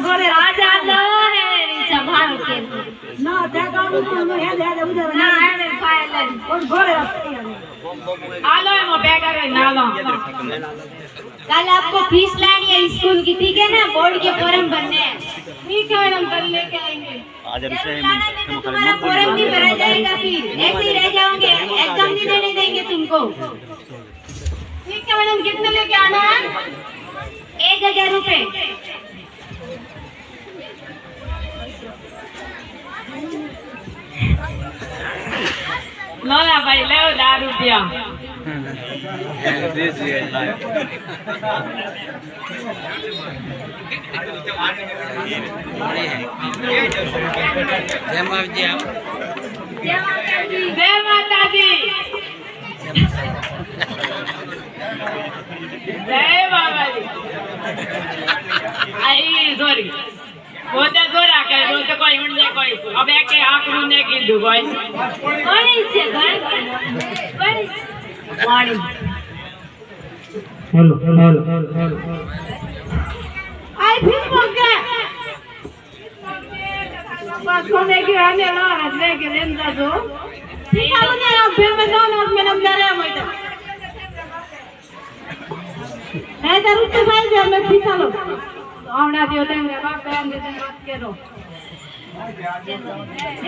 घरे राजा लो है संभाल के ना जगह में है दे उधर ना है फाइल और घरे आलो है मो बेगर ना लो कल आपको फीस लानी है स्कूल की ठीक है ना बोर्ड के फॉर्म भरने हैं ठीक है मैडम कल लेके आएंगे आज तुम्हारा फॉर्म भी भरा जाएगा फिर ऐसे ही रह जाओगे एग्जाम नहीं देने देंगे तुमको ठीक है मैडम कितने लेके आना है 1000 रुपए लो ना भाई ले 1000 रुपया जय माता दी जय बाबा जी आई सॉरी बोते जोरा के बोते कोई उड़ने कोई अब एक आंकड़ू ने कीधु कोई कोई છે ઘર કોઈ વાણી हेलो आई फिर मौके बस कोने की आने ला हटने के लेंदा जो ठीक है ने अब फिर में जाओ ना मैडम जा रहे हैं मैडम है जरूर तो भाई जो मैं ठीक चलो आवना दियो तेरे बाप बहन दे बात करो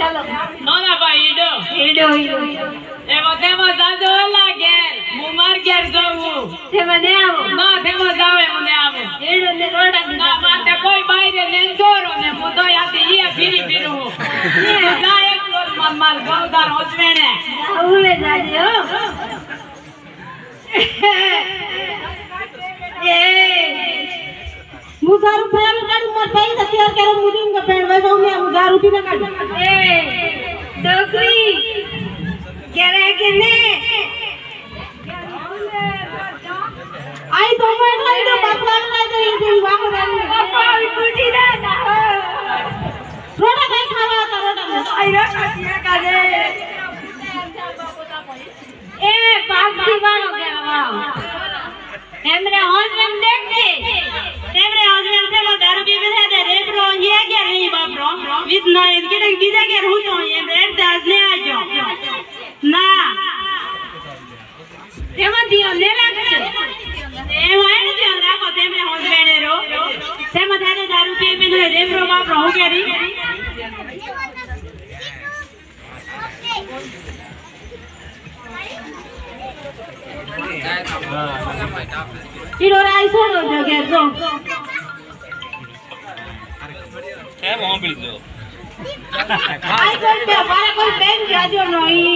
चलो नो ना भाई ईडो एमो दादो लागे मुमार गेर जाऊ ते मने आवो ना ते मो जावे मने आवो ईडो ने रोडा ना माते कोई बाहर ने जोरो ने मुदो याते ये फिरी फिरू ये ना एक लोग मम्माल गौदार होजवेणे उले जाजो ए मुजारू फैल काढ मत भाई सत्यार करो मुदीन का पेड़ वे जाऊ मैं मुजारू ती ना काढ ए डोकरी करे के ने आई तो मैं खाई तो बापला ना तो इंजन वांग ना पापा कुटी ना रोटा खाई खावा तो रोटा आई रे काटिया का दे ए पाक दीवानो के वाह हमरे हस्बैंड देख के हमरे हस्बैंड से वो दारू पी के दे रे ब्रो ये क्या नहीं बाप ब्रो विद ना इनके रंग बीजा के रहूं तो ये ब्रेड दास ले आ जाओ ना एमा दियो ले लागছে एमा એને ધ્યાન રાખો તેમરે હસ્બેન્ડ રો તેમાં થાને દારૂ પી પીને રે બ્રો બાપ રહો કેરી ઈરો રાઈ છોડો જગે જો એ મોં પીજો આઈ કોલ पे हमारा कोई बैंक जाजो नहीं